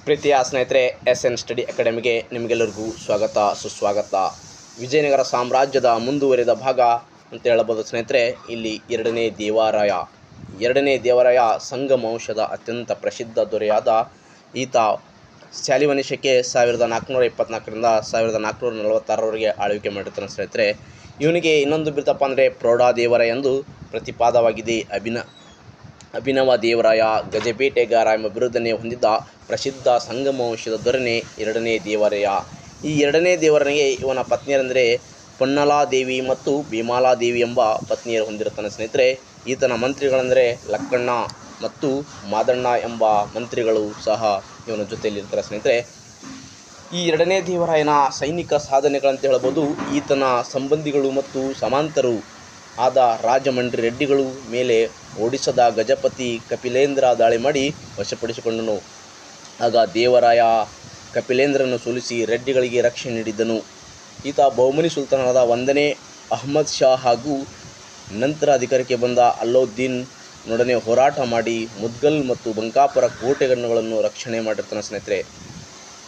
ಪ್ರೀತಿಯ ಸ್ನೇಹಿತರೆ, SN study ಅಕಾಡೆಮಿಗೆ ನಿಮಗೆಲ್ಲರಿಗೂ ಸ್ವಾಗತ ಸುಸ್ವಾಗತ. ವಿಜಯನಗರ ಸಾಮ್ರಾಜ್ಯದ ಮುಂದುವರಿದ ಭಾಗ ಅಂತ ಹೇಳಬಹುದು ಸ್ನೇಹಿತರೆ. ಇಲ್ಲಿ ಎರಡನೇ ದೇವರಾಯ ಸಂಗಮ ವಂಶದ ಅತ್ಯಂತ ಪ್ರಸಿದ್ಧ ದೊರೆಯಾದ ಈತ ಶಾಲಿವನಿಷಕ್ಕೆ 1424ರಿಂದ 1446ರವರೆಗೆ ಆಳ್ವಿಕೆ ಮಾಡಿರ್ತಾನೆ ಸ್ನೇಹಿತರೆ. ಇವನಿಗೆ ಇನ್ನೊಂದು ಬಿರುದಪ್ಪ ಅಂದರೆ ಪ್ರೌಢದೇವರಾಯ ಎಂದು ಪ್ರತಿಪಾದವಾಗಿದೆ. ಅಭಿನವ ದೇವರಾಯ, ಗಜಬೇಟೆಗಾರ ಎಂಬ ಬಿರುದನ್ನೇ ಹೊಂದಿದ್ದ ಪ್ರಸಿದ್ಧ ಸಂಗಮ ವಂಶದ ದೊರೆನೇ ಎರಡನೇ ದೇವರಾಯ. ಈ ಎರಡನೇ ದೇವರನಿಗೆ ಇವನ ಪತ್ನಿಯರೆಂದರೆ ಪೊನ್ನಲಾದೇವಿ ಮತ್ತು ಭೀಮಾಲಾದೇವಿ ಎಂಬ ಪತ್ನಿಯರು ಹೊಂದಿರುತ್ತಾನೆ ಸ್ನೇಹಿತರೆ. ಈತನ ಮಂತ್ರಿಗಳೆಂದರೆ ಲಕ್ಕಣ್ಣ ಮತ್ತು ಮಾದಣ್ಣ ಎಂಬ ಮಂತ್ರಿಗಳು ಸಹ ಇವನ ಜೊತೆಯಲ್ಲಿರ್ತಾರೆ ಸ್ನೇಹಿತರೆ. ಈ ಎರಡನೇ ದೇವರಾಯನ ಸೈನಿಕ ಸಾಧನೆಗಳಂತ ಹೇಳಬಹುದು. ಈತನ ಸಂಬಂಧಿಗಳು ಮತ್ತು ಸಮಾಂತರು ಆದ ರಾಜಮಂಡ್ರಿ ರೆಡ್ಡಿಗಳು ಮೇಲೆ ಒಡಿಸ್ಸಾದ ಗಜಪತಿ ಕಪಿಲೇಂದ್ರ ದಾಳಿ ಮಾಡಿ ವಶಪಡಿಸಿಕೊಂಡನು. ಆಗ ದೇವರಾಯ ಕಪಿಲೇಂದ್ರನ್ನು ಸೋಲಿಸಿ ರೆಡ್ಡಿಗಳಿಗೆ ರಕ್ಷಣೆ ನೀಡಿದ್ದನು. ಈತ ಬಹುಮನಿ ಸುಲ್ತಾನರಾದ 1ನೇ ಅಹ್ಮದ್ ಶಾ ಹಾಗೂ ನಂತರ ಅಧಿಕಾರಕ್ಕೆ ಬಂದ ಅಲ್ಲಾವುದ್ದೀನ್ ನೊಡನೆ ಹೋರಾಟ ಮಾಡಿ ಮುದ್ಗಲ್ ಮತ್ತು ಬಂಕಾಪುರ ಕೋಟೆಗಳನ್ನು ರಕ್ಷಣೆ ಮಾಡಿರ್ತಾನೆ ಸ್ನೇಹಿತರೆ.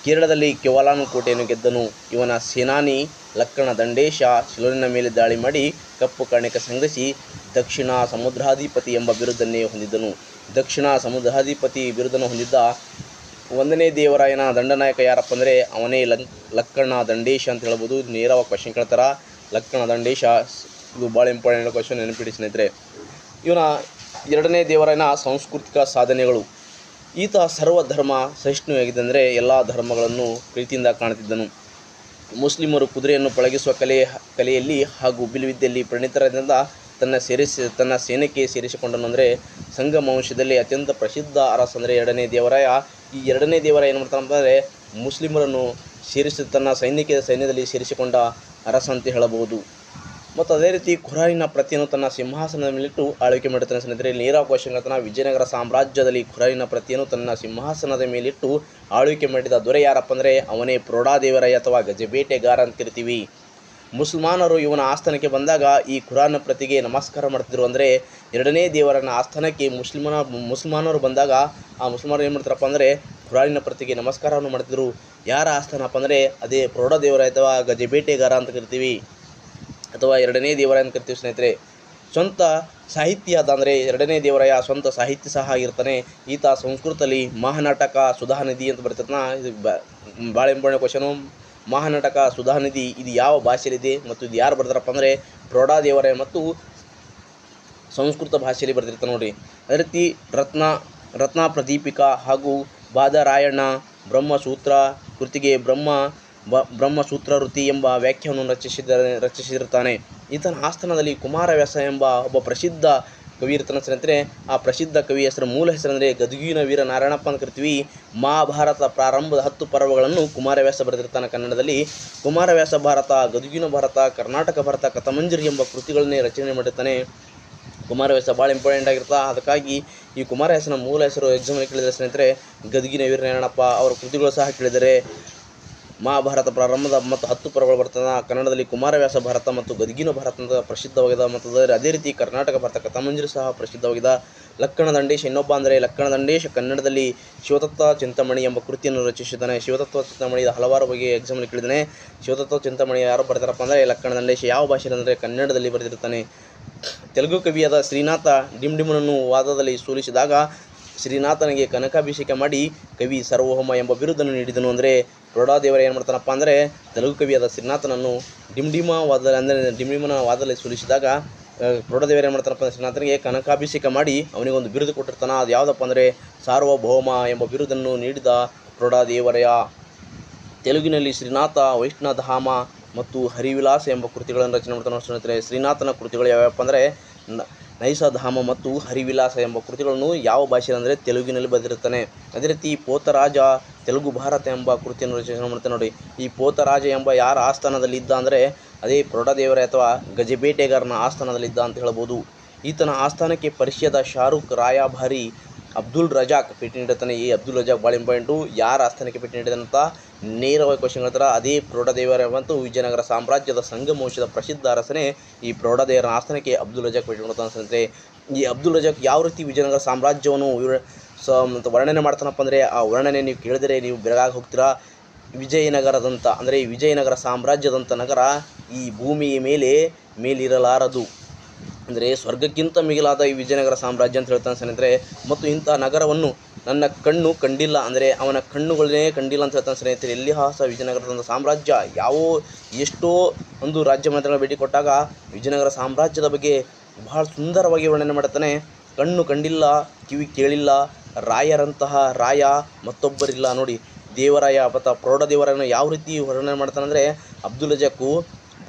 ಕೇರಳದಲ್ಲಿ ಕೆವಾಲಾನ್ ಕೋಟೆಯನ್ನು ಗೆದ್ದನು. ಇವನ ಸೇನಾನಿ ಲಕ್ಕಣ ದಂಡೇಶ ಸಿಲೋನಿನ ಮೇಲೆ ದಾಳಿ ಮಾಡಿ ಕಪ್ಪು ಕಾಣಿಕೆ ಸಂಗ್ರಹಿಸಿ ದಕ್ಷಿಣ ಸಮುದ್ರಾಧಿಪತಿ ಎಂಬ ಬಿರುದನ್ನೇ ಹೊಂದಿದ್ದನು. ದಕ್ಷಿಣ ಸಮುದ್ರಾಧಿಪತಿ ಬಿರುದನ್ನು ಹೊಂದಿದ್ದ 1ನೇ ದೇವರಾಯನ ದಂಡನಾಯಕ ಯಾರಪ್ಪ ಅಂದರೆ ಅವನೇ ಲಕ್ಕಣ ದಂಡೇಶ ಅಂತ ಹೇಳ್ಬೋದು. ನೇರವಾಗಿ ಕ್ವಶನ್ ಕೇಳ್ತಾರ. ಲಕ್ಕಣ ದಂಡೇಶ, ಇದು ಭಾಳ ಇಂಪಾರ್ಟೆಂಟ್ ಕ್ವಶನ್, ನೆನಪಿಡಿ ಸ್ನೇಹಿತರೆ. ಇವನ ಎರಡನೇ ದೇವರಾಯನ ಸಾಂಸ್ಕೃತಿಕ ಸಾಧನೆಗಳು. ಈತ ಸರ್ವಧರ್ಮ ಸಹಿಷ್ಣುವಾಗಿದ್ದಂದರೆ ಎಲ್ಲ ಧರ್ಮಗಳನ್ನು ಪ್ರೀತಿಯಿಂದ ಕಾಣುತ್ತಿದ್ದನು. ಮುಸ್ಲಿಮರು ಕುದುರೆಯನ್ನು ಪಳಗಿಸುವ ಕಲೆಯಲ್ಲಿ ಹಾಗೂ ಬಿಲ್ಲುವಿದ್ಯೆಯಲ್ಲಿ ಪರಿಣಿತರಾದ್ದರಿಂದ ತನ್ನ ಸೇನೆಗೆ ಸೇರಿಸಿಕೊಂಡನು. ಅಂದರೆ ಸಂಗಮ ವಂಶದಲ್ಲಿ ಅತ್ಯಂತ ಪ್ರಸಿದ್ಧ ಅರಸ ಅಂದರೆ ಎರಡನೇ ದೇವರಾಯ. ಈ ಎರಡನೇ ದೇವರಾಯ ಏನು ಮಾಡ್ತಾನೆ ಅಂತಂದರೆ ಮುಸ್ಲಿಮರನ್ನು ತನ್ನ ಸೈನ್ಯದಲ್ಲಿ ಸೇರಿಸಿಕೊಂಡ ಅರಸ ಅಂತ ಹೇಳಬಹುದು. ಮತ್ತು ಅದೇ ರೀತಿ ಖುರಾನಿನ ಪ್ರತಿಯನ್ನು ತನ್ನ ಸಿಂಹಾಸನದ ಮೇಲಿಟ್ಟು ಆಳ್ವಿಕೆ ಮಾಡುತ್ತಾನೆ ಸ್ನೇಹಿತರೆ. ನೇರ ಕ್ವಶನ್ ಹೇಳ್ತಾನೆ. ವಿಜಯನಗರ ಸಾಮ್ರಾಜ್ಯದಲ್ಲಿ ಖುರಾನಿನ ಪ್ರತಿಯನ್ನು ತನ್ನ ಸಿಂಹಾಸನದ ಮೇಲಿಟ್ಟು ಆಳ್ವಿಕೆ ಮಾಡಿದ ದೊರೆ ಯಾರಪ್ಪ ಅಂದರೆ ಅವನೇ ಪ್ರೌಢದೇವರಾಯ ಅಥವಾ ಗಜಬೇಟೆಗಾರ ಅಂತ ಕರಿತೀವಿ. ಮುಸಲ್ಮಾನರು ಇವನ ಆಸ್ಥಾನಕ್ಕೆ ಬಂದಾಗ ಈ ಖುರಾನ್ ಪ್ರತಿಗೆ ನಮಸ್ಕಾರ ಮಾಡ್ತಿದ್ರು. ಅಂದರೆ ಎರಡನೇ ದೇವರನ ಆಸ್ಥಾನಕ್ಕೆ ಮುಸಲ್ಮಾನರು ಬಂದಾಗ ಆ ಮುಸಲ್ಮಾನರು ಏನು ಮಾಡ್ತಾರಪ್ಪ ಅಂದರೆ ಖುರಾನಿನ ಪ್ರತಿಗೆ ನಮಸ್ಕಾರವನ್ನು ಮಾಡ್ತಿದ್ರು. ಯಾರ ಆಸ್ಥಾನಪ್ಪ ಅಂದರೆ ಅದೇ ಪ್ರೌಢದೇವರಾಯ ಅಥವಾ ಗಜಬೇಟೆಗಾರ ಅಂತ ಕರಿತೀವಿ, ಅಥವಾ ಎರಡನೇ ದೇವರಾಯ ಅಂತ ಕರಿತೀವಿ ಸ್ನೇಹಿತರೆ. ಸ್ವಂತ ಸಾಹಿತ್ಯ ಅಂದರೆ ಎರಡನೇ ದೇವರಾಯ ಸ್ವಂತ ಸಾಹಿತ್ಯ ಸಹ ಆಗಿರ್ತಾನೆ. ಈತ ಸಂಸ್ಕೃತದಲ್ಲಿ ಮಹಾನಾಟಕ ಸುಧಾನಿಧಿ ಅಂತ ಬರ್ತಿರ್ತಾನೆ. ಇದು ಭಾಳ ಇಂಪಾರ್ಟೆಂಟ್ ಕ್ವಶನು. ಮಹಾನಾಟಕ ಸುಧಾನಿಧಿ ಇದು ಯಾವ ಭಾಷೆಯಲ್ಲಿದೆ ಮತ್ತು ಇದು ಯಾರು ಬರ್ತಾರಪ್ಪ ಅಂದರೆ ಪ್ರೌಢದೇವರಾಯ ಮತ್ತು ಸಂಸ್ಕೃತ ಭಾಷೆಯಲ್ಲಿ ಬರ್ತಿರ್ತಾನೆ ನೋಡಿರಿ. ಅದೇ ರೀತಿ ರತ್ನ ಪ್ರದೀಪಿಕಾ ಹಾಗೂ ಬಾದರಾಯಣ ಬ್ರಹ್ಮಸೂತ್ರ ಕೃತಿಗೆ ಬ್ರಹ್ಮಸೂತ್ರ ವೃತ್ತಿ ಎಂಬ ವ್ಯಾಖ್ಯಾನವನ್ನು ರಚಿಸಿರುತ್ತಾನೆ. ಈತನ ಆಸ್ಥಾನದಲ್ಲಿ ಕುಮಾರವ್ಯಾಸ ಎಂಬ ಒಬ್ಬ ಪ್ರಸಿದ್ಧ ಕವಿ ಇರ್ತಾನೆ ಸ್ನೇಹಿತರೆ. ಆ ಪ್ರಸಿದ್ಧ ಕವಿ ಮೂಲ ಹೆಸರಂದರೆ ಗದಗಿನ ವೀರ ನಾರಾಯಣಪ್ಪ ಅಂತ ಕರಿತೀವಿ. ಮಹಾಭಾರತ ಪ್ರಾರಂಭದ 10 ಪರ್ವಗಳನ್ನು ಕುಮಾರವ್ಯಾಸ ಬರೆದಿರ್ತಾನೆ ಕನ್ನಡದಲ್ಲಿ. ಕುಮಾರವ್ಯಾಸ ಭಾರತ, ಗದಗಿನ ಭಾರತ, ಕರ್ನಾಟಕ ಭಾರತ, ಕಥಮಂಜರಿ ಎಂಬ ಕೃತಿಗಳನ್ನೇ ರಚನೆ ಮಾಡಿರ್ತಾನೆ. ಕುಮಾರವ್ಯಾಸ ಭಾಳ ಇಂಪಾರ್ಟೆಂಟ್ ಆಗಿರ್ತಾ. ಅದಕ್ಕಾಗಿ ಈ ಕುಮಾರವ್ಯಾಸನ ಮೂಲ ಹೆಸರು ಎಕ್ಸಾಮಲ್ಲಿ ಕೇಳಿದರೆ ಸ್ನೇಹಿತರೆ ಗದಗಿನ ವೀರ ನಾರಾಯಣಪ್ಪ. ಅವರ ಕೃತಿಗಳು ಸಹ ಕೇಳಿದರೆ ಮಹಾಭಾರತ ಪ್ರಾರಂಭದ ಮತ್ತು 10 ಪರ್ವಗಳು ಬರ್ತದೆ. ಕನ್ನಡದಲ್ಲಿ ಕುಮಾರವ್ಯಾಸ ಭಾರತ ಮತ್ತು ಗದಗಿನ ಭಾರತ ಅಂತ ಪ್ರಸಿದ್ಧವಾಗಿದೆ. ಮತ್ತು ಅದೇ ರೀತಿ ಕರ್ನಾಟಕ ಭಾರತ ಕಥಮಂಜರಿ ಸಹ ಪ್ರಸಿದ್ಧವಾಗಿದೆ. ಲಕ್ಕಣ ದಂಡೇಶ ಇನ್ನೊಬ್ಬ ಅಂದರೆ ಲಕ್ಕಣ ದಂಡೇಶ ಕನ್ನಡದಲ್ಲಿ ಶಿವತತ್ವ ಚಿಂತಾಮಣಿ ಎಂಬ ಕೃತಿಯನ್ನು ರಚಿಸಿದ್ದಾನೆ. ಶಿವತತ್ವ ಚಿಂತಾಮಣಿ ಹಲವಾರು ಬಗ್ಗೆ ಎಕ್ಸಾಮಲ್ಲಿ ಕೇಳಿದ್ದಾನೆ. ಶಿವತತ್ವ ಚಿಂತಾಮಣಿ ಯಾರು ಬರ್ತಾರಪ್ಪ ಅಂದರೆ ಲಕ್ಕಣ ದಂಡೇಶ. ಯಾವ ಭಾಷೆಯಲ್ಲಿ ಅಂದರೆ ಕನ್ನಡದಲ್ಲಿ ಬರೆದಿರ್ತಾನೆ. ತೆಲುಗು ಕವಿಯಾದ ಶ್ರೀನಾಥ ಡಿಂಡಿಮನನ್ನು ವಾದದಲ್ಲಿ ಸೋಲಿಸಿದಾಗ ಶ್ರೀನಾಥನಿಗೆ ಕನಕಾಭಿಷೇಕ ಮಾಡಿ ಕವಿ ಸಾರ್ವಭೌಮ ಎಂಬ ಬಿರುದನ್ನು ನೀಡಿದನು. ಅಂದರೆ ಪ್ರೌಢದೇವರಾಯ ಏನು ಮಾಡ್ತಾನಪ್ಪ ಅಂದರೆ ತೆಲುಗು ಕವಿಯಾದ ಶ್ರೀನಾಥನನ್ನು ಡಿಂಡಿಮನ ವಾದದಲ್ಲಿ ಸೋಲಿಸಿದಾಗ ಪ್ರೌಢದೇವರಾಯ ಏನು ಮಾಡ್ತಾನಪ್ಪ ಅಂದರೆ ಶ್ರೀನಾಥನಿಗೆ ಕನಕಾಭಿಷೇಕ ಮಾಡಿ ಅವನಿಗೊಂದು ಬಿರುದು ಕೊಟ್ಟಿರ್ತಾನೆ. ಅದು ಯಾವುದಪ್ಪ ಅಂದರೆ ಸಾರ್ವಭೌಮ ಎಂಬ ಬಿರುದನ್ನು ನೀಡಿದ ಪ್ರೌಢದೇವರಾಯ. ತೆಲುಗಿನಲ್ಲಿ ಶ್ರೀನಾಥ ವೈಷ್ಣವಧಾಮ ಮತ್ತು ಹರಿವಿಲಾಸ ಎಂಬ ಕೃತಿಗಳನ್ನು ರಚನೆ ಮಾಡ್ತಾನೆ ಸ್ನೇಹಿತರೆ. ಶ್ರೀನಾಥನ ಕೃತಿಗಳು ಯಾವ್ಯಾವಪ್ಪ ಅಂದರೆ ನೈಸಧಾಮ ಮತ್ತು ಹರಿವಿಲಾಸ ಎಂಬ ಕೃತಿಗಳನ್ನು ಯಾವ ಭಾಷೆಯಲ್ಲಿ ಅಂದರೆ ತೆಲುಗಿನಲ್ಲಿ ಬರೆದಿರ್ತಾನೆ. ಅದೇ ರೀತಿ ಪೋತರಾಜ ತೆಲುಗು ಭಾರತ ಎಂಬ ಕೃತಿಯನ್ನು ರಚನೆ ಮಾಡ್ತಾನೆ ನೋಡಿ. ಈ ಪೋತರಾಜ ಎಂಬ ಯಾರ ಆಸ್ಥಾನದಲ್ಲಿದ್ದ ಅಂದರೆ ಅದೇ ಪ್ರೌಢದೇವರಾಯ ಅಥವಾ ಗಜಬೇಟೆಗಾರನ ಆಸ್ಥಾನದಲ್ಲಿದ್ದ ಅಂತ ಹೇಳ್ಬೋದು. ಈತನ ಆಸ್ಥಾನಕ್ಕೆ ಪರ್ಷಿಯಾದ ಶಾರುಖ್ ರಾಯಭಾರಿ ಅಬ್ದುಲ್ ರಜಾಕ್ ಭೇಟಿ ನೀಡುತ್ತಾನೆ. ಈ ಅಬ್ದುಲ್ ರಜಾಕ್ ಭಾಳ ಇಂಪಾರ್ಟೆಂಟು. ಯಾರ ಆಸ್ಥಾನಕ್ಕೆ ಭೇಟಿ ನೀಡಿದಂತ ನೇರವಾಗಿ ಕ್ವಶನ್ ಹೇಳ್ತಾರೆ. ಅದೇ ಪ್ರೌಢದೇವರಾಯ ಮತ್ತು ವಿಜಯನಗರ ಸಾಮ್ರಾಜ್ಯದ ಸಂಗಮ ವಂಶದ ಪ್ರಸಿದ್ಧ ಅರಸನೇ ಈ ಪ್ರೌಢದೇವರ ಆಸ್ಥಾನಕ್ಕೆ ಅಬ್ದುಲ್ ರಜಾಕ್ ಭೇಟಿ ನೀಡುತ್ತಾನೆ. ಈ ಅಬ್ದುಲ್ ರಜಾಕ್ ಯಾವ ರೀತಿ ವಿಜಯನಗರ ಸಾಮ್ರಾಜ್ಯವನ್ನು ವರ್ಣನೆ ಮಾಡ್ತಾನಪ್ಪ ಅಂದರೆ ಆ ವರ್ಣನೆ ನೀವು ಕೇಳಿದರೆ ನೀವು ಬೆರಗಾಗಿ ಹೋಗ್ತೀರಾ. ವಿಜಯನಗರದಂಥ ಅಂದರೆ ವಿಜಯನಗರ ಸಾಮ್ರಾಜ್ಯದಂಥ ನಗರ ಈ ಭೂಮಿಯ ಮೇಲಿರಲಾರದು. ಅಂದರೆ ಸ್ವರ್ಗಕ್ಕಿಂತ ಮಿಗಿಲಾದ ಈ ವಿಜಯನಗರ ಸಾಮ್ರಾಜ್ಯ ಅಂತ ಹೇಳ್ತಾನೆ ಸ್ನೇಹಿತರೆ. ಮತ್ತು ಇಂಥ ನಗರವನ್ನು ನನ್ನ ಕಣ್ಣು ಕಂಡಿಲ್ಲ, ಅಂದರೆ ಅವನ ಕಣ್ಣುಗಳನ್ನೇ ಕಂಡಿಲ್ಲ ಅಂತ ಹೇಳ್ತಾನೆ ಸ್ನೇಹಿತರೆ. ಇತಿಹಾಸ ವಿಜಯನಗರದಂಥ ಸಾಮ್ರಾಜ್ಯ ಎಷ್ಟೋ ಒಂದು ರಾಜ್ಯ ಮಂತ್ರಿಗಳ ಭೇಟಿ ಕೊಟ್ಟಾಗ ವಿಜಯನಗರ ಸಾಮ್ರಾಜ್ಯದ ಬಗ್ಗೆ ಬಹಳ ಸುಂದರವಾಗಿ ವರ್ಣನೆ ಮಾಡುತ್ತಾನೆ. ಕಣ್ಣು ಕಂಡಿಲ್ಲ, ಕಿವಿ ಕೇಳಿಲ್ಲ, ರಾಯರಂತಹ ರಾಯ ಮತ್ತೊಬ್ಬರಿಲ್ಲ. ನೋಡಿ, ದೇವರಾಯ ಮತ್ತು ಪ್ರೌಢದೇವರನ್ನು ಯಾವ ರೀತಿ ವರ್ಣನೆ ಮಾಡ್ತಾನಂದರೆ ಅಬ್ದುಲ್ ರಜಾಕು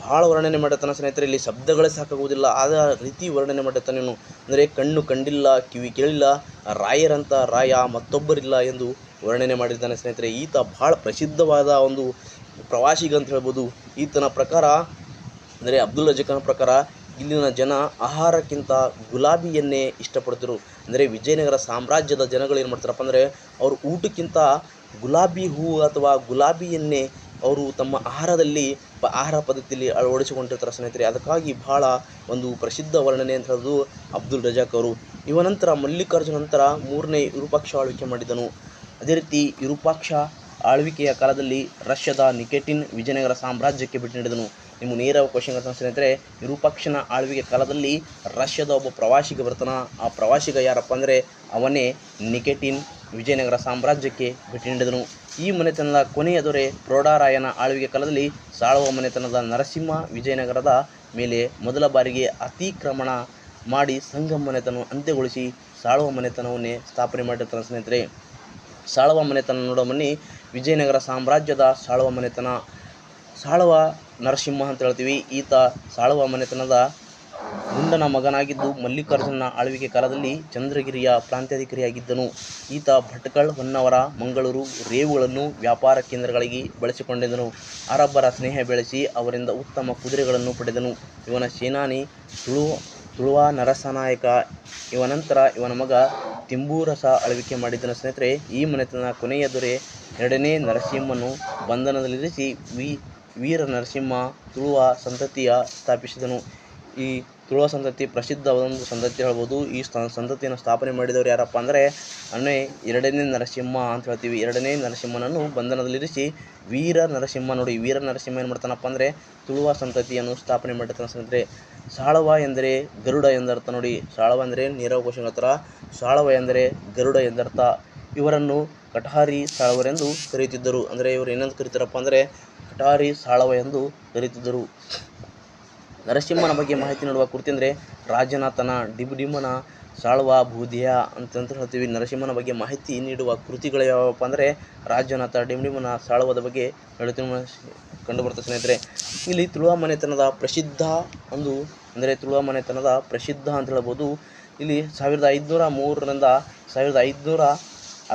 ಭಾಳ ವರ್ಣನೆ ಮಾಡುತ್ತಾನೆ ಸ್ನೇಹಿತರೆ. ಇಲ್ಲಿ ಶಬ್ದಗಳೇ ಸಾಕಾಗುವುದಿಲ್ಲ, ಆದ ರೀತಿ ವರ್ಣನೆ ಮಾಡುತ್ತಾನೆ ಇವನು. ಅಂದರೆ ಕಣ್ಣು ಕಂಡಿಲ್ಲ, ಕಿವಿ ಕೇಳಿಲ್ಲ, ರಾಯರಂಥ ರಾಯ ಮತ್ತೊಬ್ಬರಿಲ್ಲ ಎಂದು ವರ್ಣನೆ ಮಾಡಿದ್ದಾನೆ ಸ್ನೇಹಿತರೆ. ಈತ ಭಾಳ ಪ್ರಸಿದ್ಧವಾದ ಒಂದು ಪ್ರವಾಸಿಗ ಅಂತ ಹೇಳ್ಬೋದು. ಈತನ ಪ್ರಕಾರ ಅಂದರೆ ಅಬ್ದುಲ್ ರಜಾಕನ ಪ್ರಕಾರ ಇಲ್ಲಿನ ಜನ ಆಹಾರಕ್ಕಿಂತ ಗುಲಾಬಿಯನ್ನೇ ಇಷ್ಟಪಡ್ತಿರು. ಅಂದರೆ ವಿಜಯನಗರ ಸಾಮ್ರಾಜ್ಯದ ಜನಗಳು ಏನು ಮಾಡ್ತಾರಪ್ಪ ಅಂದರೆ ಅವರು ಊಟಕ್ಕಿಂತ ಗುಲಾಬಿ ಹೂವು ಅಥವಾ ಗುಲಾಬಿಯನ್ನೇ ಅವರು ತಮ್ಮ ಆಹಾರ ಪದ್ಧತಿಯಲ್ಲಿ ಅಳವಡಿಸಿಕೊಂಡಿರ್ತಾರೆ ಸ್ನೇಹಿತರೆ. ಅದಕ್ಕಾಗಿ ಭಾಳ ಒಂದು ಪ್ರಸಿದ್ಧ ವರ್ಣನೆ ಅಂತ ಹೇಳೋದು ಅಬ್ದುಲ್ ರಜಾಕ್ ಅವರು. ನಂತರ ಮಲ್ಲಿಕಾರ್ಜುನ ನಂತರ 3ನೇ ವಿರೂಪಾಕ್ಷ ಆಳ್ವಿಕೆ ಮಾಡಿದನು. ಅದೇ ರೀತಿ ವಿರೂಪಾಕ್ಷ ಆಳ್ವಿಕೆಯ ಕಾಲದಲ್ಲಿ ರಷ್ಯಾದ ನಿಕೆಟಿನ್ ವಿಜಯನಗರ ಸಾಮ್ರಾಜ್ಯಕ್ಕೆ ಭೇಟಿ ನೀಡಿದನು. ನಿಮ್ಮ ನೇರ ಕ್ವಶನ್ ಅಂತ ಸ್ನೇಹಿತರೆ, ವಿರೂಪಾಕ್ಷನ ಆಳ್ವಿಕೆ ಕಾಲದಲ್ಲಿ ರಷ್ಯಾದ ಒಬ್ಬ ಪ್ರವಾಸಿಗ ಬರ್ತಾನ. ಆ ಪ್ರವಾಸಿಗ ಯಾರಪ್ಪ ಅಂದರೆ ಅವನೇ ನಿಕೆಟಿನ್ ವಿಜಯನಗರ ಸಾಮ್ರಾಜ್ಯಕ್ಕೆ ಭೇಟಿ ನೀಡಿದನು. ಈ ಮನೆತನದ ಕೊನೆಯ ದೊರೆ ಪ್ರೌಢರಾಯನ ಆಳ್ವಿಕೆ ಕಾಲದಲ್ಲಿ ಸಾಳುವ ಮನೆತನದ ನರಸಿಂಹ ವಿಜಯನಗರದ ಮೇಲೆ ಮೊದಲ ಬಾರಿಗೆ ಅತಿಕ್ರಮಣ ಮಾಡಿ ಸಂಗಮ ಮನೆತನ ಅಂತ್ಯಗೊಳಿಸಿ ಸಾಳುವ ಮನೆತನವನ್ನೇ ಸ್ಥಾಪನೆ ಮಾಡಿರ್ತಾನೆ ಸ್ನೇಹಿತರೆ. ಸಾಳುವ ಮನೆತನ ನೋಡೋ ಬನ್ನಿ. ವಿಜಯನಗರ ಸಾಮ್ರಾಜ್ಯದ ಸಾಳುವ ಮನೆತನ, ಸಾಳುವ ನರಸಿಂಹ ಅಂತ ಹೇಳ್ತೀವಿ. ಈತ ಸಾಳುವ ಮನೆತನದ ಗುಂಡನ ಮಗನಾಗಿದ್ದು ಮಲ್ಲಿಕಾರ್ಜುನನ ಆಳ್ವಿಕೆ ಕಾಲದಲ್ಲಿ ಚಂದ್ರಗಿರಿಯ ಪ್ರಾಂತ್ಯಾಧಿಕಾರಿಯಾಗಿದ್ದನು. ಈತ ಭಟ್ಕಳ, ಹೊನ್ನಾವರ, ಮಂಗಳೂರು, ರೇವುಗಳನ್ನು ವ್ಯಾಪಾರ ಕೇಂದ್ರಗಳಿಗೆ ಬಳಸಿಕೊಂಡಿದ್ದನು. ಅರಬ್ಬರ ಸ್ನೇಹ ಬೆಳೆಸಿ ಅವರಿಂದ ಉತ್ತಮ ಕುದುರೆಗಳನ್ನು ಪಡೆದನು. ಇವನ ಸೇನಾನಿ ತುಳುವ ನರಸನಾಯಕ. ನಂತರ ಇವನ ಮಗ ತಿಂಬೂರಸ ಆಳ್ವಿಕೆ ಮಾಡಿದ್ದನು ಸ್ನೇಹಿತರೆ. ಈ ಮನೆತನ ಕೊನೆಯ ದೊರೆ 2ನೇ ನರಸಿಂಹನು ಬಂಧನದಲ್ಲಿರಿಸಿ ವೀರ ನರಸಿಂಹ ತುಳುವ ಸಂತತಿಯ ಸ್ಥಾಪಿಸಿದನು. ಈ ತುಳುವ ಸಂತತಿ ಪ್ರಸಿದ್ಧವಾದ ಒಂದು ಸಂತತಿ ಹೇಳ್ಬೋದು. ಈ ಸಂತತಿಯನ್ನು ಸ್ಥಾಪನೆ ಮಾಡಿದವರು ಯಾರಪ್ಪ ಅಂದರೆ 2ನೇ ನರಸಿಂಹ ಅಂತ ಹೇಳ್ತೀವಿ. 2ನೇ ನರಸಿಂಹನನ್ನು ಬಂಧನದಲ್ಲಿರಿಸಿ ವೀರ ನರಸಿಂಹ, ನೋಡಿ ವೀರ ನರಸಿಂಹ ಏನು ಮಾಡ್ತಾನಪ್ಪ ಅಂದರೆ ತುಳುವ ಸಂತತಿಯನ್ನು ಸ್ಥಾಪನೆ ಮಾಡಿರ್ತಾನೆ ಸ್ನೇಹಿತರೆ. ಸಾಳವ ಎಂದರೆ ಗರುಡ ಎಂದರ್ಥ. ನೋಡಿ, ಸಾಳವ ಅಂದರೆ ನೀರವ ಘೋಷಣೆ ಹತ್ರ, ಸಾಳವ ಎಂದರೆ ಗರುಡ ಎಂದರ್ಥ. ಇವರನ್ನು ಕಠಾರಿ ಸಾಳವರೆಂದು ಕರೆಯುತ್ತಿದ್ದರು. ಅಂದರೆ ಇವರು ಏನಂತ ಕರೀತಾರಪ್ಪ ಅಂದರೆ ಕಠಾರಿ ಸಾಳವ ಎಂದು ಕರೆಯುತ್ತಿದ್ದರು. ನರಸಿಂಹನ ಬಗ್ಗೆ ಮಾಹಿತಿ ನೀಡುವ ಕೃತಿ ಅಂದರೆ ರಾಜನಾಥನ ಡಿಂಬನ ಸಾಳುವ ಭೂದೇಯ ಅಂತ ಹೇಳ್ತೀವಿ. ನರಸಿಂಹನ ಬಗ್ಗೆ ಮಾಹಿತಿ ನೀಡುವ ಕೃತಿಗಳು ಯಾವಪ್ಪ ಅಂದರೆ ರಾಜನಾಥ ಡಿಂಬನ ಸಾಳುವದ ಬಗ್ಗೆ ಕಂಡುಬರ್ತದೆ ಸ್ನೇಹಿತರೆ. ಇಲ್ಲಿ ತುಳುವ ಮನೆತನದ ಪ್ರಸಿದ್ಧ ಅಂತ ಹೇಳ್ಬೋದು. ಇಲ್ಲಿ 1503ರಿಂದ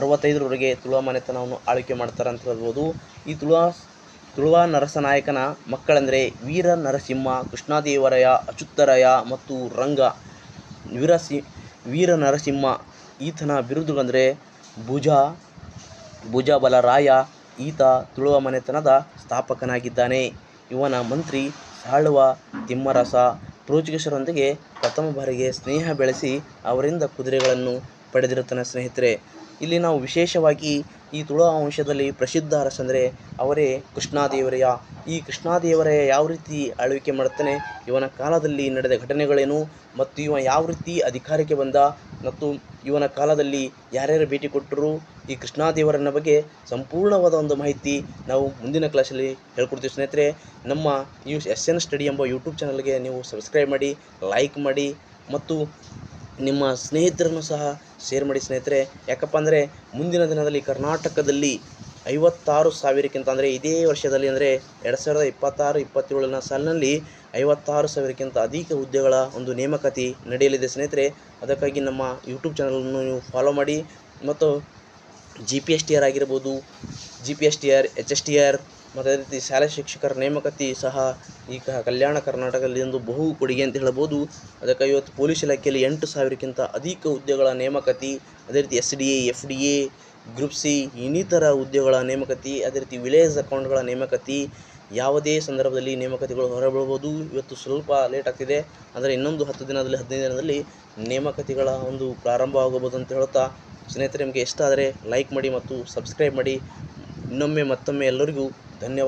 1565ರವರೆಗೆ ತುಳುವ ಮನೆತನವನ್ನು ಆಳ್ವಿಕೆ ಮಾಡ್ತಾರೆ ಅಂತ ಹೇಳ್ಬೋದು. ಈ ತುಳುವ ನರಸನಾಯಕನ ಮಕ್ಕಳೆಂದರೆ ವೀರ ನರಸಿಂಹ, ಕೃಷ್ಣದೇವರಾಯ, ಅಚ್ಯುತರಾಯ ಮತ್ತು ರಂಗ. ವೀರ ನರಸಿಂಹ ಈತನ ಬಿರುದುಗಳೆಂದರೆ ಭುಜಬಲರಾಯ. ಈತ ತುಳುವ ಮನೆತನದ ಸ್ಥಾಪಕನಾಗಿದ್ದಾನೆ. ಇವನ ಮಂತ್ರಿ ಸಾಳುವ ತಿಮ್ಮರಸ ಪೋರ್ಚುಗೀಸರೊಂದಿಗೆ ಪ್ರಥಮ ಬಾರಿಗೆ ಸ್ನೇಹ ಬೆಳೆಸಿ ಅವರಿಂದ ಕುದುರೆಗಳನ್ನು ಪಡೆದಿರುತ್ತಾನೆ ಸ್ನೇಹಿತರೆ. ಇಲ್ಲಿ ನಾವು ವಿಶೇಷವಾಗಿ ಈ ತುಳುವ ವಂಶದಲ್ಲಿ ಪ್ರಸಿದ್ಧ ಅರಸಂದರೆ ಅವರೇ ಕೃಷ್ಣದೇವರಾಯ. ಈ ಕೃಷ್ಣದೇವರಾಯ ಯಾವ ರೀತಿ ಆಳ್ವಿಕೆ ಮಾಡುತ್ತಾನೆ, ಇವನ ಕಾಲದಲ್ಲಿ ನಡೆದ ಘಟನೆಗಳೇನು ಮತ್ತು ಇವ ಯಾವ ರೀತಿ ಅಧಿಕಾರಕ್ಕೆ ಬಂದ ಮತ್ತು ಇವನ ಕಾಲದಲ್ಲಿ ಯಾರ್ಯಾರು ಭೇಟಿ ಕೊಟ್ಟರು, ಈ ಕೃಷ್ಣದೇವರನ ಬಗ್ಗೆ ಸಂಪೂರ್ಣವಾದ ಒಂದು ಮಾಹಿತಿ ನಾವು ಮುಂದಿನ ಕ್ಲಾಸಲ್ಲಿ ಹೇಳ್ಕೊಡ್ತೀವಿ ಸ್ನೇಹಿತರೆ. ನಮ್ಮ SN ಸ್ಟಡಿ ಎಂಬ ಯೂಟ್ಯೂಬ್ ಚಾನಲ್ಗೆ ನೀವು ಸಬ್ಸ್ಕ್ರೈಬ್ ಮಾಡಿ, ಲೈಕ್ ಮಾಡಿ ಮತ್ತು ನಿಮ್ಮ ಸ್ನೇಹಿತರನ್ನು ಸಹ ಶೇರ್ ಮಾಡಿ ಸ್ನೇಹಿತರೆ. ಯಾಕಪ್ಪ ಅಂದರೆ ಮುಂದಿನ ದಿನದಲ್ಲಿ ಕರ್ನಾಟಕದಲ್ಲಿ 56,000ಕ್ಕಿಂತ ಅಂದರೆ ಇದೇ ವರ್ಷದಲ್ಲಿ ಅಂದರೆ 2026-27ನ ಸಾಲಿನಲ್ಲಿ 56,000ಕ್ಕಿಂತ ಅಧಿಕ ಹುದ್ದೆಗಳ ಒಂದು ನೇಮಕಾತಿ ನಡೆಯಲಿದೆ ಸ್ನೇಹಿತರೆ. ಅದಕ್ಕಾಗಿ ನಮ್ಮ ಯೂಟ್ಯೂಬ್ ಚಾನಲನ್ನು ನೀವು ಫಾಲೋ ಮಾಡಿ ಮತ್ತು GPSTR ಆಗಿರ್ಬೋದು, GPSTR, HSTR ಮತ್ತು ಅದೇ ರೀತಿ ಶಾಲಾ ಶಿಕ್ಷಕರ ನೇಮಕಾತಿ ಸಹ ಈ ಕಲ್ಯಾಣ ಕರ್ನಾಟಕದಲ್ಲಿ ಒಂದು ಬಹು ಕೊಡುಗೆ ಅಂತ ಹೇಳ್ಬೋದು. ಅದಕ್ಕಾಗಿ ಇವತ್ತು ಪೊಲೀಸ್ ಇಲಾಖೆಯಲ್ಲಿ 8,000ಕ್ಕಿಂತ ಅಧಿಕ ಹುದ್ದೆಗಳ ನೇಮಕಾತಿ, ಅದೇ ರೀತಿ SDA, FDA, ಗ್ರೂಪ್ ಸಿ ಇನ್ನಿತರ ಹುದ್ದೆಗಳ ನೇಮಕಾತಿ, ಅದೇ ರೀತಿ ವಿಲೇಜ್ ಅಕೌಂಟ್ಗಳ ನೇಮಕಾತಿ ಯಾವುದೇ ಸಂದರ್ಭದಲ್ಲಿ ನೇಮಕಾತಿಗಳು ಹೊರಬೀಳ್ಬೋದು. ಇವತ್ತು ಸ್ವಲ್ಪ ಲೇಟ್ ಆಗ್ತಿದೆ, ಅಂದರೆ ಇನ್ನೊಂದು 10 ದಿನದಲ್ಲಿ 15 ದಿನದಲ್ಲಿ ನೇಮಕಾತಿಗಳ ಒಂದು ಪ್ರಾರಂಭ ಆಗಬಹುದು ಅಂತ ಹೇಳ್ತಾ ಸ್ನೇಹಿತರೆ, ನಿಮಗೆ ಇಷ್ಟ ಆದರೆ ಲೈಕ್ ಮಾಡಿ ಮತ್ತು ಸಬ್ಸ್ಕ್ರೈಬ್ ಮಾಡಿ. ಇನ್ನೊಮ್ಮೆ ಮತ್ತೊಮ್ಮೆ ಎಲ್ಲರಿಗೂ ಧನ್ಯವಾದ.